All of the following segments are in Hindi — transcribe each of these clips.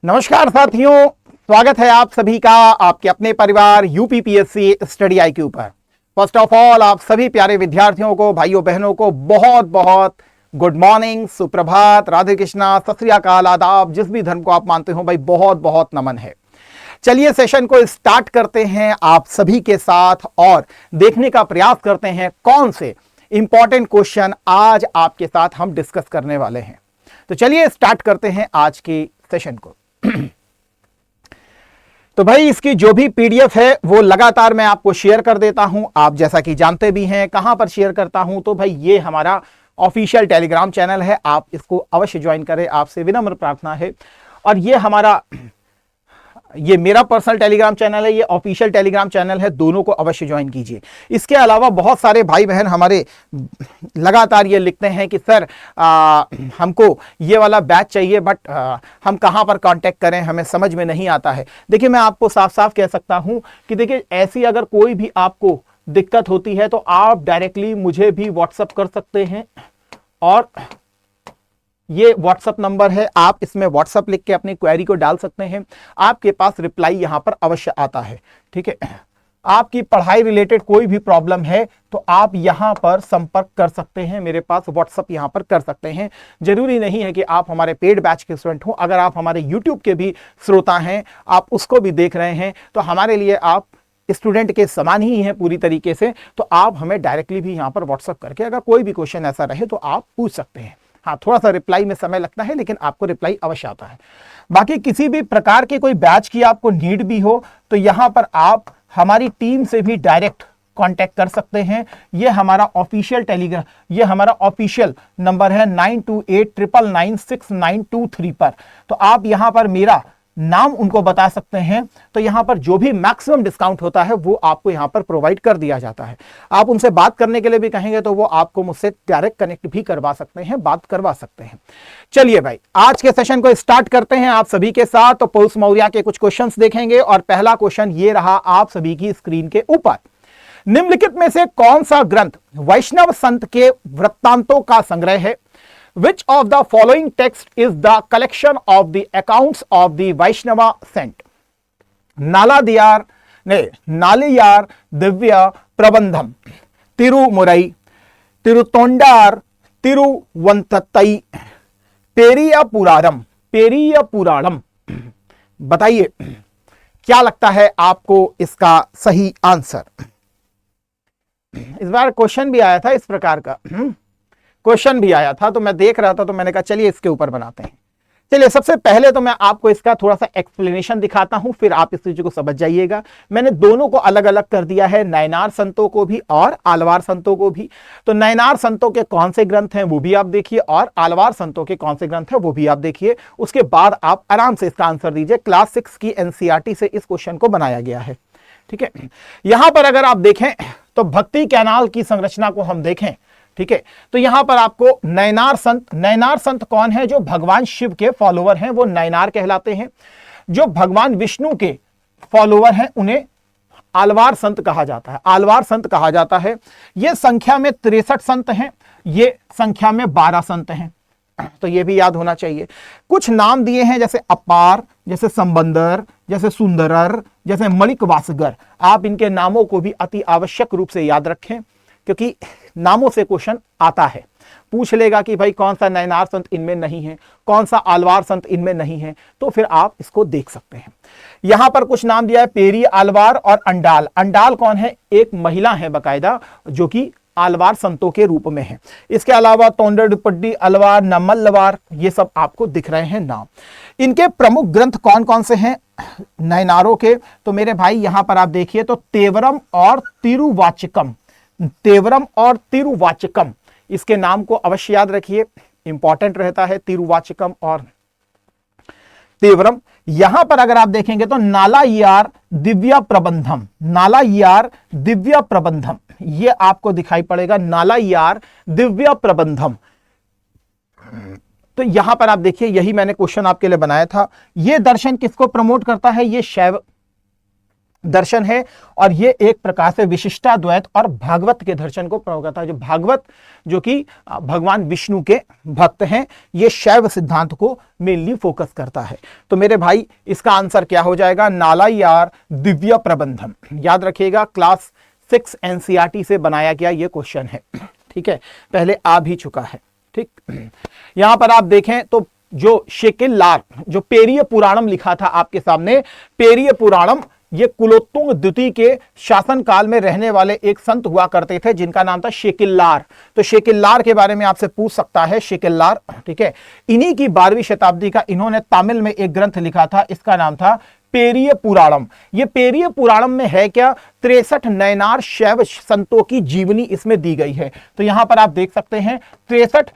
नमस्कार साथियों, स्वागत है आप सभी का आपके अपने परिवार यूपीपीएससी स्टडी IQ पर। फर्स्ट ऑफ ऑल आप सभी प्यारे विद्यार्थियों को, भाइयों बहनों को बहुत बहुत गुड मॉर्निंग, सुप्रभात, राधे कृष्णा, सत श्री अकाल, आदाब, जिस भी धर्म को आप मानते हो भाई बहुत बहुत नमन है। चलिए सेशन को स्टार्ट करते हैं आप सभी के साथ और देखने का प्रयास करते हैं कौन से इंपॉर्टेंट क्वेश्चन आज आपके साथ हम डिस्कस करने वाले हैं। तो चलिए स्टार्ट करते हैं आज की सेशन को। तो भाई इसकी जो भी PDF है वो लगातार मैं आपको शेयर कर देता हूं। आप जैसा कि जानते भी हैं कहां पर शेयर करता हूं, तो भाई ये हमारा ऑफिशियल टेलीग्राम चैनल है, आप इसको अवश्य ज्वाइन करें, आपसे विनम्र प्रार्थना है। और ये मेरा पर्सनल टेलीग्राम चैनल है, ये ऑफिशियल टेलीग्राम चैनल है, दोनों को अवश्य ज्वाइन कीजिए। इसके अलावा बहुत सारे भाई बहन हमारे लगातार ये लिखते हैं कि सर हमको ये वाला बैच चाहिए, बट हम कहाँ पर कांटेक्ट करें, हमें समझ में नहीं आता है। देखिए मैं आपको साफ साफ कह सकता हूँ कि देखिए ऐसी अगर कोई भी आपको दिक्कत होती है तो आप डायरेक्टली मुझे भी व्हाट्सअप कर सकते हैं, और ये व्हाट्सअप नंबर है, आप इसमें व्हाट्सअप लिख के अपनी क्वेरी को डाल सकते हैं, आपके पास रिप्लाई यहां पर अवश्य आता है। ठीक है, आपकी पढ़ाई रिलेटेड कोई भी प्रॉब्लम है तो आप यहां पर संपर्क कर सकते हैं, मेरे पास व्हाट्सअप यहां पर कर सकते हैं। जरूरी नहीं है कि आप हमारे पेड बैच के स्टूडेंट हो, अगर आप हमारे यूट्यूब के भी श्रोता हैं, आप उसको भी देख रहे हैं, तो हमारे लिए आप स्टूडेंट के समान ही हैं पूरी तरीके से। तो आप हमें डायरेक्टली भी यहां पर व्हाट्सअप करके अगर कोई भी क्वेश्चन ऐसा रहे तो आप पूछ सकते हैं। हाँ, थोड़ा सा रिप्लाई में समय लगता है, लेकिन आपको रिप्लाई अवश्य आता है। बाकी किसी भी प्रकार के कोई बैच की आपको नीड भी हो तो यहां पर आप हमारी टीम से भी डायरेक्ट कांटेक्ट कर सकते हैं। ये हमारा ऑफिशियल टेलीग्राम, ये हमारा ऑफिशियल नंबर है 9289996923 पर। तो आप यहां पर मेरा नाम उनको बता सकते हैं, तो यहां पर जो भी मैक्सिमम डिस्काउंट होता है वो आपको यहां पर प्रोवाइड कर दिया जाता है। आप उनसे बात करने के लिए भी कहेंगे तो वो आपको मुझसे डायरेक्ट कनेक्ट भी करवा सकते हैं, बात करवा सकते हैं। चलिए भाई आज के सेशन को स्टार्ट करते हैं आप सभी के साथ। तो पौलुस मौर्य के कुछ क्वेश्चंस देखेंगे और पहला क्वेश्चन ये रहा आप सभी की स्क्रीन के ऊपर। निम्नलिखित में से कौन सा ग्रंथ वैष्णव संत के वृत्तांतों का संग्रह है? Which of the following text is the collection of the accounts of the Vaishnava saint? नालियार Divya Prabandham, तिरुमुरई, तिरुतोंडार, तिरुवंततई, Periyar पुराणम। बताइए क्या लगता है आपको इसका सही आंसर? इस बार क्वेश्चन भी आया था इस प्रकार का, क्वेश्चन भी आया था, तो मैं देख रहा था तो मैंने कहा चलिए इसके ऊपर बनाते हैं। चलिए सबसे पहले तो मैं आपको इसका थोड़ा सा एक्सप्लेनेशन दिखाता हूं, फिर आप इस चीज को समझ जाइएगा। मैंने दोनों को अलग अलग कर दिया है, नयनार संतों को भी और आलवार संतों को भी। तो नयनार संतों के कौन से ग्रंथ हैं वो भी आप देखिए, और आलवार संतों के कौन से ग्रंथ हैं वो भी आप देखिए। उसके बाद आप आराम से इसका आंसर दीजिए। क्लास 6 की NCERT से इस क्वेश्चन को बनाया गया है। ठीक है, यहां पर अगर आप देखें तो भक्ति कैनाल की संरचना को हम देखें, ठीक है, तो यहां पर आपको नयनार संत कौन है? जो भगवान शिव के फॉलोवर हैं वो नयनार कहलाते हैं। जो भगवान विष्णु के फॉलोवर हैं उन्हें आलवार संत कहा जाता है, आलवार संत कहा जाता है। ये संख्या में 63 संत हैं, ये संख्या में 12 संत हैं, तो ये भी याद होना चाहिए। कुछ नाम दिए हैं जैसे अपार, जैसे संबंदर, जैसे सुंदरर, जैसे मणिक वासगर। आप इनके नामों को भी अति आवश्यक रूप से याद रखें, क्योंकि नामों से क्वेश्चन आता है। पूछ लेगा कि भाई कौन सा नयनार संत इनमें नहीं है, कौन सा आलवार संत इनमें नहीं है, तो फिर आप इसको देख सकते हैं। यहां पर कुछ नाम दिया है, पेरी, आलवार और अंडाल। अंडाल कौन है? एक महिला है बकायदा, जो कि आलवार संतों के रूप में है। इसके अलावा तोंडरपड्डी, अलवार, नमल्लवार, ये सब आपको दिख रहे हैं नाम। इनके प्रमुख ग्रंथ कौन कौन से हैं नयनारों के? तो मेरे भाई यहां पर आप देखिए तो तेवरम और तिरुवाचकम, तेवरम और तिरुवाचकम, इसके नाम को अवश्य याद रखिए, इंपॉर्टेंट रहता है तिरुवाचकम और तेवरम। यहां पर अगर आप देखेंगे तो नालायार दिव्य प्रबंधम, नालायार दिव्य प्रबंधम, ये आपको दिखाई पड़ेगा, नालायार दिव्य प्रबंधम। तो यहां पर आप देखिए, यही मैंने क्वेश्चन आपके लिए बनाया था। ये दर्शन किसको प्रमोट करता है? ये शैव दर्शन है और ये एक प्रकार से विशिष्टाद्वैत और भागवत के दर्शन को प्रयोग करता है। जो भागवत जो कि भगवान विष्णु के भक्त हैं, ये शैव सिद्धांत को मेनली फोकस करता है। तो मेरे भाई इसका आंसर क्या हो जाएगा? नालायार दिव्य प्रबंधम। याद रखिएगा, क्लास 6 एनसीईआरटी से बनाया गया ये क्वेश्चन है। ठीक है, पहले आ भी चुका है। ठीक, यहां पर आप देखें तो जो शेकिल्लार, जो पेरिय पुराणम लिखा था आपके सामने, पेरिय पुराणम ये कुलोत्तुंग द्वितीय के शासन काल में रहने वाले एक संत हुआ करते थे जिनका नाम था शेकिल्लार। तो शेकिल्लार के बारे में आपसे पूछ सकता है, शेकिल्लार। ठीक है, इन्हीं की 12वीं शताब्दी का इन्होंने तमिल में एक ग्रंथ लिखा था, इसका नाम था पेरिय पुराणम। ये पेरिय पुराणम में है क्या? 63 नयनार शैव संतों की जीवनी इसमें दी गई है। तो यहां पर आप देख सकते हैं 63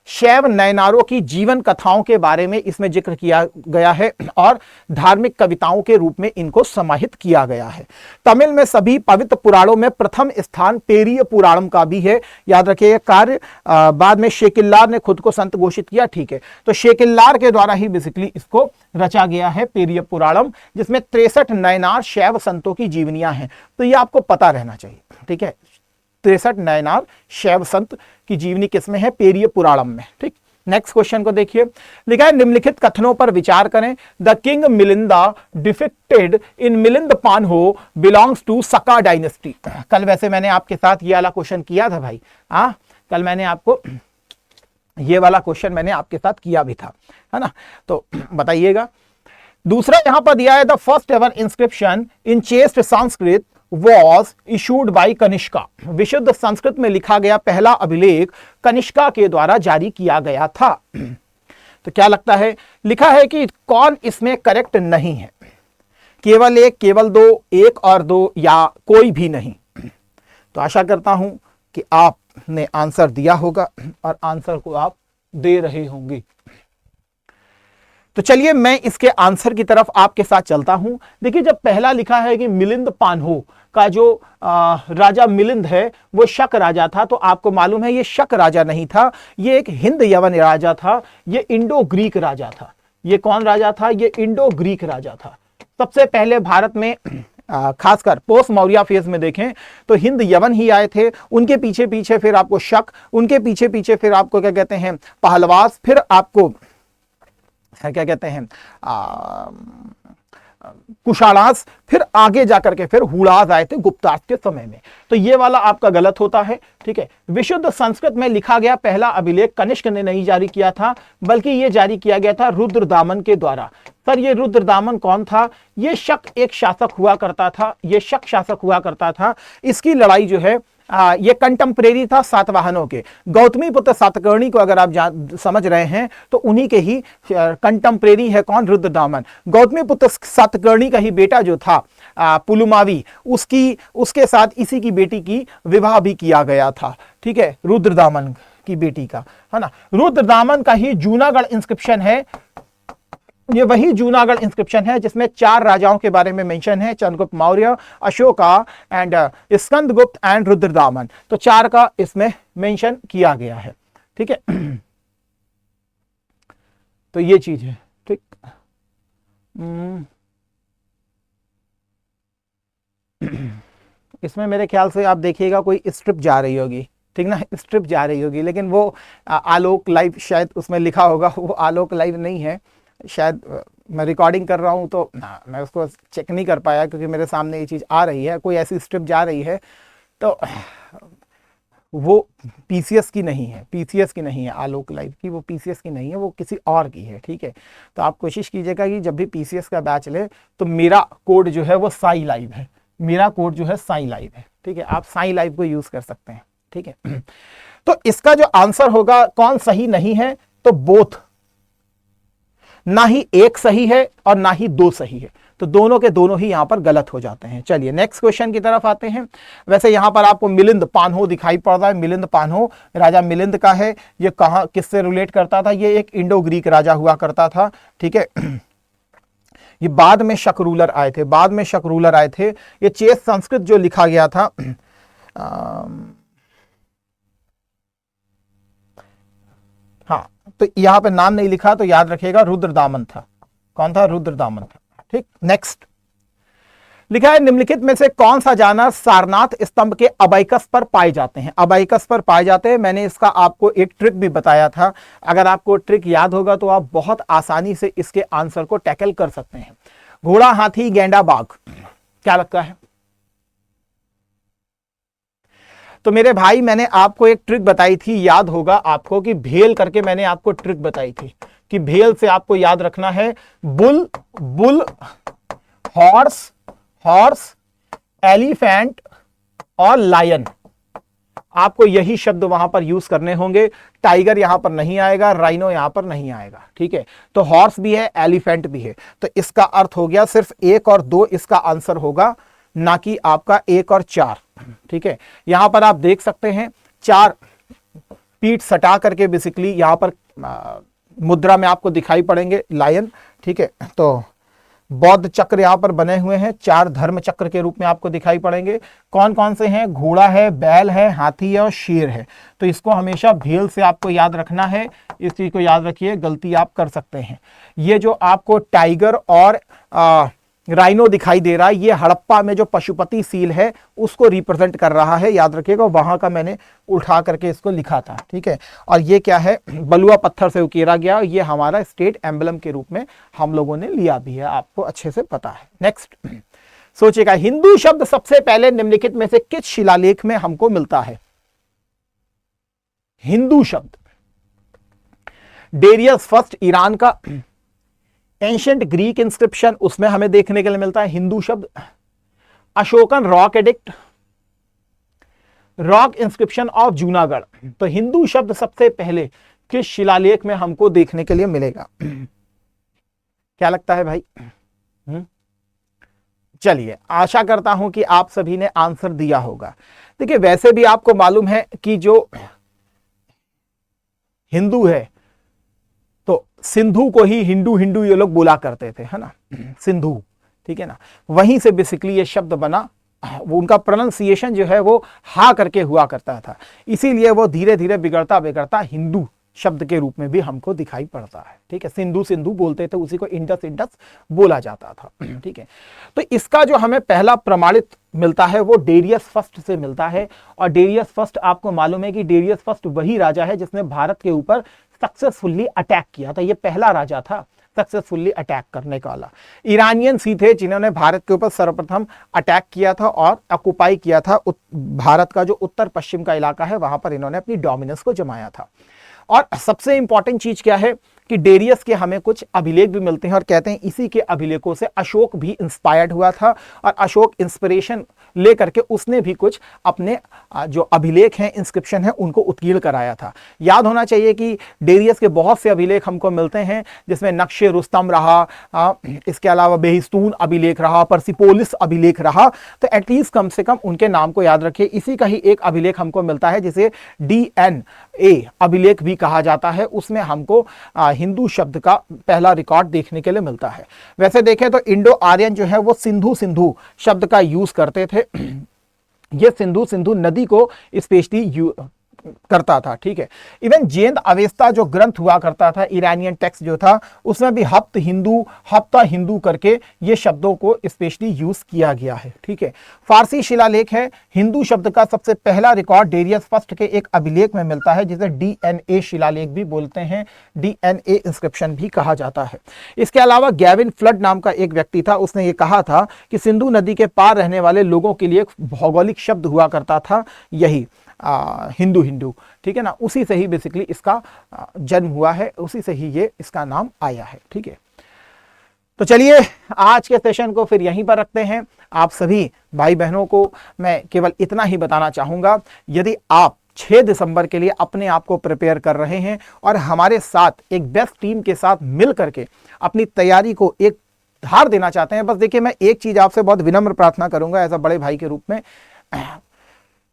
शैव नयनारों की जीवन कथाओं के बारे में इसमें जिक्र किया गया है और धार्मिक कविताओं के रूप में इनको समाहित किया गया है। तमिल में सभी पवित्र पुराणों में प्रथम स्थान पेरिय पुराणम का भी है। याद रखिए, कार्य बाद में शेकिल्लार ने खुद को संत घोषित किया। ठीक है, तो शेकिल्लार के द्वारा ही बेसिकली इसको रचा गया है पेरिय पुराणम, जिसमें 63 नयनार शैव संतों की जीवनियां हैं। तो ये आपको पता रहना चाहिए। ठीक है, 63 नयनार शैव संत की जीवनी किसमें है? पेरिय पुराणम में। ठीक, नेक्स्ट क्वेश्चन को देखिए, लिखा है निम्नलिखित कथनों पर विचार करें। The king Milinda defected in Milind Panho belongs to Saka dynasty. कल वैसे मैंने आपके साथ ये वाला क्वेश्चन किया था भाई। कल मैंने आपको ये वाला क्वेश्चन मैंने आपके साथ किया भी था, है ना? तो बताइएगा। दूसरा यहां पर दिया है, the first ever inscription in chest Sanskrit was issued by Kanishka. विशुद्ध संस्कृत में लिखा गया पहला अभिलेख कनिष्का के द्वारा जारी किया गया था। तो क्या लगता है? लिखा है कि कौन इसमें करेक्ट नहीं है? केवल एक, केवल दो, एक और दो, या कोई भी नहीं? तो आशा करता हूं कि आपने आंसर दिया होगा और आंसर को आप दे रहे होंगे। तो चलिए मैं इसके आंसर की तरफ आपके साथ चलता हूं। देखिए, जब पहला लिखा है कि मिलिंद पान्हो का जो राजा मिलिंद है वो शक राजा था, तो आपको मालूम है ये शक राजा नहीं था, ये एक हिंद यवन राजा था, ये इंडो ग्रीक राजा था। ये कौन राजा था? ये इंडो ग्रीक राजा था। सबसे पहले भारत में खासकर पोस्ट मौर्य फेज में देखें तो हिंद यवन ही आए थे, उनके पीछे पीछे फिर आपको शक, उनके पीछे पीछे फिर आपको क्या कहते हैं पहलवास, फिर आपको क्या कहते हैं कुशाणास, फिर आगे जाकर के फिर हुड़ाज आए थे गुप्तास के समय में। तो ये वाला आपका गलत होता है। ठीक है, विशुद्ध संस्कृत में लिखा गया पहला अभिलेख कनिष्क ने नहीं जारी किया था, बल्कि ये जारी किया गया था रुद्रदामन के द्वारा। सर ये रुद्रदामन कौन था? ये शक एक शासक हुआ करता था, ये शक शासक हुआ करता था। इसकी लड़ाई जो है ये कंटेम्परेरी था सातवाहनों के। गौतमी पुत्र सातकर्णी को अगर आप समझ रहे हैं तो उन्हीं के ही कंटेम्परेरी है कौन? रुद्रदामन। गौतमी पुत्र सातकर्णी का ही बेटा जो था पुलुमावी, उसके साथ इसी की बेटी की विवाह भी किया गया था। ठीक है, रुद्रदामन की बेटी का, है ना? रुद्रदामन का ही जूनागढ़ इंस्क्रिप्शन है। ये वही जूनागढ़ इंस्क्रिप्शन है जिसमें 4 राजाओं के बारे में मेंशन है, चंद्रगुप्त मौर्य, अशोका एंड स्कंदगुप्त एंड रुद्रदामन। तो 4 का इसमें मेंशन किया गया है। ठीक है, तो ये चीज है। ठीक, इसमें मेरे ख्याल से आप देखिएगा कोई स्ट्रिप जा रही होगी, ठीक ना? स्ट्रिप जा रही होगी, लेकिन वो आलोक लाइव शायद उसमें लिखा होगा, वो आलोक लाइव नहीं है शायद। मैं रिकॉर्डिंग कर रहा हूं तो मैं उसको चेक नहीं कर पाया क्योंकि मेरे सामने ये चीज़ आ रही है, कोई ऐसी स्ट्रिप जा रही है तो वो पीसीएस की नहीं है, पीसीएस की नहीं है आलोक लाइव की, वो पीसीएस की नहीं है, वो किसी और की है। ठीक है, तो आप कोशिश कीजिएगा कि जब भी पीसीएस का बैच ले तो मेरा कोड जो है वो साई लाइव है, मेरा कोड जो है साई लाइव है। ठीक है, आप साई लाइव को यूज कर सकते हैं। ठीक है, तो इसका जो आंसर होगा कौन सही नहीं है? तो बोथ, ना ही एक सही है और ना ही 2 सही है, तो दोनों के दोनों ही यहां पर गलत हो जाते हैं। चलिए नेक्स्ट क्वेश्चन की तरफ आते हैं। वैसे यहां पर आपको मिलिंद पान्हो दिखाई पड़ रहा है। मिलिंद पान्हो राजा मिलिंद का है। ये कहां किससे रिलेट करता था? ये एक इंडो ग्रीक राजा हुआ करता था। ठीक है, ये बाद में शक रूलर आए थे, बाद में शक रूलर आए थे। ये चेत संस्कृत जो लिखा गया था हाँ, तो यहां पे नाम नहीं लिखा तो याद रखिएगा रुद्रदामन था। कौन था? रुद्रदामन था। ठीक, नेक्स्ट लिखा है निम्नलिखित में से कौन सा जानवर सारनाथ स्तंभ के अबाइकस पर पाए जाते हैं। अबाइकस पर पाए जाते हैं, मैंने इसका आपको एक ट्रिक भी बताया था। अगर आपको ट्रिक याद होगा तो आप बहुत आसानी से इसके आंसर को टैकल कर सकते हैं। घोड़ा, हाथी, गैंडा, बाघ, क्या लगता है? तो मेरे भाई मैंने आपको एक ट्रिक बताई थी, याद होगा आपको, कि भेल करके मैंने आपको ट्रिक बताई थी कि भेल से आपको याद रखना है bull, bull, horse, horse, elephant और लायन। आपको यही शब्द वहां पर यूज करने होंगे। टाइगर यहां पर नहीं आएगा, राइनो यहां पर नहीं आएगा, ठीक है। तो हॉर्स भी है, एलिफेंट भी है, तो इसका अर्थ हो गया सिर्फ 1 और 2 इसका आंसर होगा, ना कि आपका 1 और 4, ठीक है। यहां पर आप देख सकते हैं 4 पीठ सटा करके बेसिकली यहां पर मुद्रा में आपको दिखाई पड़ेंगे लायन, ठीक है। तो बौद्ध चक्र यहां पर बने हुए हैं, 4 धर्म चक्र के रूप में आपको दिखाई पड़ेंगे। कौन कौन से हैं? घोड़ा है, बैल है, हाथी है और शेर है। तो इसको हमेशा भेल से आपको याद रखना है, इस चीज को याद रखिए, गलती आप कर सकते हैं। ये जो आपको टाइगर और राइनो दिखाई दे रहा है, ये हड़प्पा में जो पशुपति सील है उसको रिप्रेजेंट कर रहा है, याद रखिएगा। वहां का मैंने उठा करके इसको लिखा था, ठीक है। और ये क्या है? बलुआ पत्थर से उकेरा गया, ये हमारा स्टेट एम्बलम के रूप में हम लोगों ने लिया भी है, आपको अच्छे से पता है। नेक्स्ट सोचिएगा, हिंदू शब्द सबसे पहले निम्नलिखित में से किस शिलालेख में हमको मिलता है? हिंदू शब्द डेरियस फर्स्ट ईरान का, एंशिएंट ग्रीक इंस्क्रिप्शन उसमें हमें देखने के लिए मिलता है हिंदू शब्द, Ashokan rock edict, rock inscription of Junagadh. तो हिंदू शब्द सबसे पहले किस शिलालेख में हमको देखने के लिए मिलेगा? क्या लगता है भाई? चलिए, आशा करता हूं कि आप सभी ने आंसर दिया होगा। देखिए, वैसे भी आपको मालूम है कि जो हिंदू है तो सिंधु को ही हिंदू हिंदू ये लोग बोला करते थे, है ना, सिंधु, ठीक है ना। वहीं से बेसिकली ये शब्द बना, वो उनका प्रोनाउंसिएशन जो है वो हा करके हुआ करता था, इसीलिए वो धीरे धीरे बिगड़ता बिगड़ता हिंदू शब्द के रूप में भी हमको दिखाई पड़ता है, ठीक है। सिंधु सिंधु बोलते थे, उसी को इंडस इंडस बोला जाता था, ठीक है। तो इसका जो हमें पहला प्रमाणित मिलता है वो डेरियस फर्स्ट से मिलता है। और डेरियस फर्स्ट, आपको मालूम है कि डेरियस फर्स्ट वही राजा है जिसने भारत के ऊपर सक्सेसफुली अटैक किया था। ये पहला राजा था सक्सेसफुली अटैक करने वाला। ईरानियन ही थे जिन्होंने भारत के ऊपर सर्वप्रथम अटैक किया था और ऑक्युपाई किया था भारत का जो उत्तर पश्चिम का इलाका है, वहां पर इन्होंने अपनी डोमिनेंस को जमाया था। और सबसे इंपॉर्टेंट चीज क्या है कि डेरियस के हमें कुछ अभिलेख भी मिलते हैं और कहते हैं इसी के अभिलेखों से अशोक भी इंस्पायर्ड हुआ था और अशोक इंस्पिरेशन लेकर के उसने भी कुछ अपने जो अभिलेख हैं, इंस्क्रिप्शन है, उनको उत्कीर्ण कराया था। याद होना चाहिए कि डेरियस के बहुत से अभिलेख हमको मिलते हैं जिसमें नक्शे रुस्तम रहा, इसके अलावा बेहिस्तून अभिलेख रहा, परसिपोलिस अभिलेख रहा। तो एटलीस्ट कम से कम उनके नाम को याद रखिए। इसी का ही एक अभिलेख हमको मिलता है जिसे DNA अभिलेख भी कहा जाता है, उसमें हमको हिंदू शब्द का पहला रिकॉर्ड देखने के लिए मिलता है। वैसे देखें तो इंडो आर्यन जो है वो सिंधु सिंधु शब्द का यूज करते थे। ये सिंधु सिंधु नदी को स्पेशली करता था, ठीक है। इवन जैन अवेस्ता जो ग्रंथ हुआ करता था, ईरानियन टेक्स्ट जो था, उसमें भी हफ्ता हिंदू करके ये शब्दों को स्पेशली यूज किया गया है, ठीक है। फारसी शिलालेख है, हिंदू शब्द का सबसे पहला रिकॉर्ड डेरियस फर्स्ट के एक अभिलेख में मिलता है जिसे DNA शिलालेख भी बोलते हैं, DNA इंस्क्रिप्शन भी कहा जाता है। इसके अलावा गैविन फ्लड नाम का एक व्यक्ति था, उसने ये कहा था कि सिंधु नदी के पार रहने वाले लोगों के लिए एक भौगोलिक शब्द हुआ करता था यही हिंदू हिंदू, ठीक है ना। उसी से ही बेसिकली इसका जन्म हुआ है, उसी से ही ये इसका नाम आया है, ठीक है। तो चलिए आज के सेशन को फिर यहीं पर रखते हैं। आप सभी भाई बहनों को मैं केवल इतना ही बताना चाहूंगा, यदि आप 6 दिसंबर के लिए अपने आप को प्रिपेयर कर रहे हैं और हमारे साथ एक बेस्ट टीम के साथ मिल करके अपनी तैयारी को एक धार देना चाहते हैं, बस देखिए मैं एक चीज आपसे बहुत विनम्र प्रार्थना करूंगा एज अ बड़े भाई के रूप में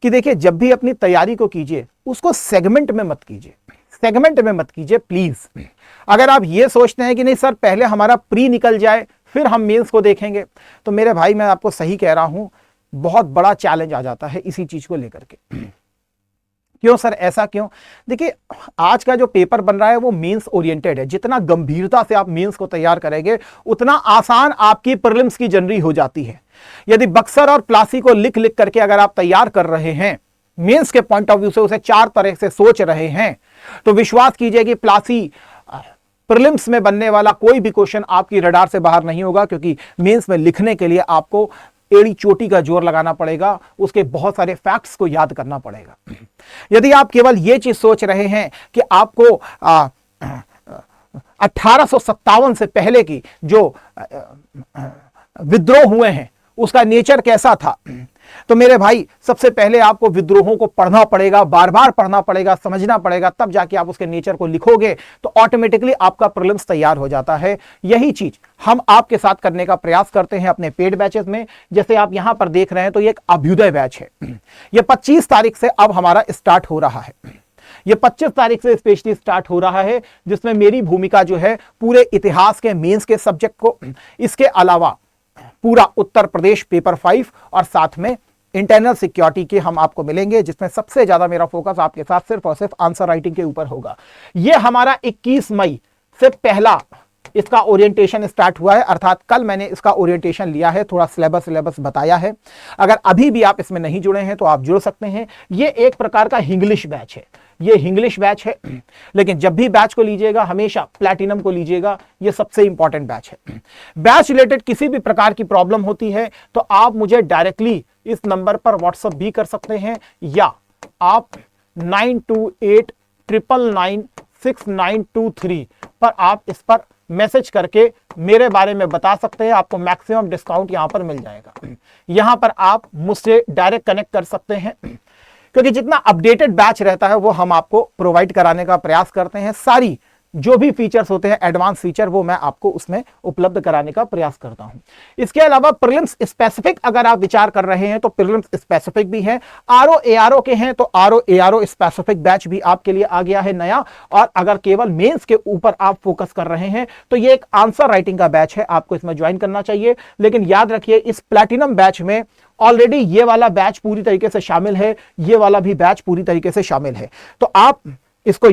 कि देखिए जब भी अपनी तैयारी को कीजिए उसको सेगमेंट में मत कीजिए, सेगमेंट में मत कीजिए प्लीज। अगर आप ये सोचते हैं कि नहीं सर पहले हमारा प्री निकल जाए फिर हम मेंस को देखेंगे, तो मेरे भाई मैं आपको सही कह रहा हूं, बहुत बड़ा चैलेंज आ जाता है इसी चीज को लेकर के। क्यों सर, ऐसा क्यों? देखिए, आज का जो पेपर बन रहा है वो मेंस ओरिएंटेड है। जितना गंभीरता से आप मेंस को तैयार करेंगे उतना आसान आपकी प्रीलिम्स की जनरी हो जाती है। यदि बक्सर और प्लासी को लिख लिख करके अगर आप तैयार कर रहे हैं, मेंस के पॉइंट ऑफ व्यू से उसे 4 तरह से सोच रहे हैं, तो विश्वास कीजिए कि प्लासी प्रीलिम्स में बनने वाला कोई भी क्वेश्चन आपकी रडार से बाहर नहीं होगा, क्योंकि मेंस में लिखने के लिए आपको एड़ी चोटी का जोर लगाना पड़ेगा, उसके बहुत सारे फैक्ट्स को याद करना पड़ेगा। यदि आप केवल यह चीज सोच रहे हैं कि आपको 1857 से पहले की जो विद्रोह हुए हैं उसका नेचर कैसा था, तो मेरे भाई सबसे पहले आपको विद्रोहों को पढ़ना पड़ेगा, बार बार पढ़ना पड़ेगा, समझना पड़ेगा, तब जाके आप उसके नेचर को लिखोगे तो ऑटोमेटिकली आपका प्रीलिम्स तैयार हो जाता है। यही चीज हम आपके साथ करने का प्रयास करते हैं अपने पेड बैचेस में। जैसे आप यहां पर देख रहे हैं तो ये एक अभ्युदय बैच है। ये 25 तारीख से अब हमारा स्टार्ट हो रहा है। ये 25 तारीख से स्पेशली स्टार्ट हो रहा है, जिसमें मेरी भूमिका जो है पूरे इतिहास के मेंस के सब्जेक्ट को, इसके अलावा पूरा उत्तर प्रदेश पेपर 5 और साथ में इंटरनल सिक्योरिटी के हम आपको मिलेंगे, जिसमें सबसे ज्यादा मेरा फोकस आपके साथ सिर्फ और सिर्फ आंसर राइटिंग के ऊपर होगा। यह हमारा 21 मई से पहला इसका ओरिएंटेशन स्टार्ट हुआ है, अर्थात कल मैंने इसका ओरिएंटेशन लिया है, थोड़ा सिलेबस बताया है। अगर अभी भी आप इसमें नहीं जुड़े हैं तो आप जुड़ सकते हैं। यह एक प्रकार का इंग्लिश बैच है, ये इंग्लिश बैच है, लेकिन जब भी बैच को लीजिएगा हमेशा प्लैटिनम को लीजिएगा, ये सबसे इंपॉर्टेंट बैच है। बैच रिलेटेड किसी भी प्रकार की प्रॉब्लम होती है तो आप मुझे डायरेक्टली इस नंबर पर व्हाट्सएप भी कर सकते हैं, या आप 9289996923 पर आप इस पर मैसेज करके मेरे बारे में बता सकते हैं। आपको मैक्सिमम डिस्काउंट यहां पर मिल जाएगा। यहां पर आप मुझसे डायरेक्ट कनेक्ट कर सकते हैं, क्योंकि जितना अपडेटेड बैच रहता है वो हम आपको प्रोवाइड कराने का प्रयास करते हैं। सारी जो भी फीचर्स होते हैं, एडवांस फीचर, वो मैं आपको उसमें उपलब्ध कराने का प्रयास करता हूं। इसके अलावा प्रीलिम्स स्पेसिफिक अगर आप विचार कर रहे हैं तो प्रीलिम्स स्पेसिफिक भी है। आरओ एआरओ के हैं तो आरओ एआरओ स्पेसिफिक बैच भी आपके लिए आ गया है नया। और अगर केवल मेंस के ऊपर आप फोकस कर रहे हैं तो ये एक आंसर राइटिंग का बैच है, आपको इसमें ज्वाइन करना चाहिए। लेकिन याद रखिए, इस प्लैटिनम बैच में ऑलरेडी ये वाला बैच पूरी तरीके से शामिल है, ये वाला भी बैच पूरी तरीके से शामिल है। तो आप इसको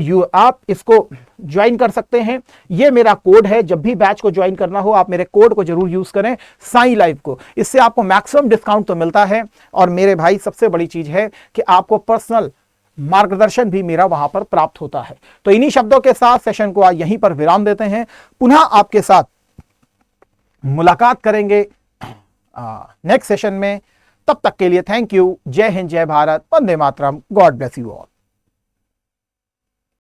ज्वाइन कर सकते हैं। ये मेरा कोड है, जब भी बैच को ज्वाइन करना हो आप मेरे कोड को जरूर यूज करें, साई लाइव को। इससे आपको मैक्सिमम डिस्काउंट तो मिलता है, और मेरे भाई सबसे बड़ी चीज है कि आपको पर्सनल मार्गदर्शन भी मेरा वहां पर प्राप्त होता है। तो इन्हीं शब्दों के साथ सेशन को आज यहीं पर विराम देते हैं। पुनः आपके साथ मुलाकात करेंगे नेक्स्ट सेशन में। तब तक के लिए थैंक यू। जय हिंद, जय Bharat, Vande Mataram, God bless you all.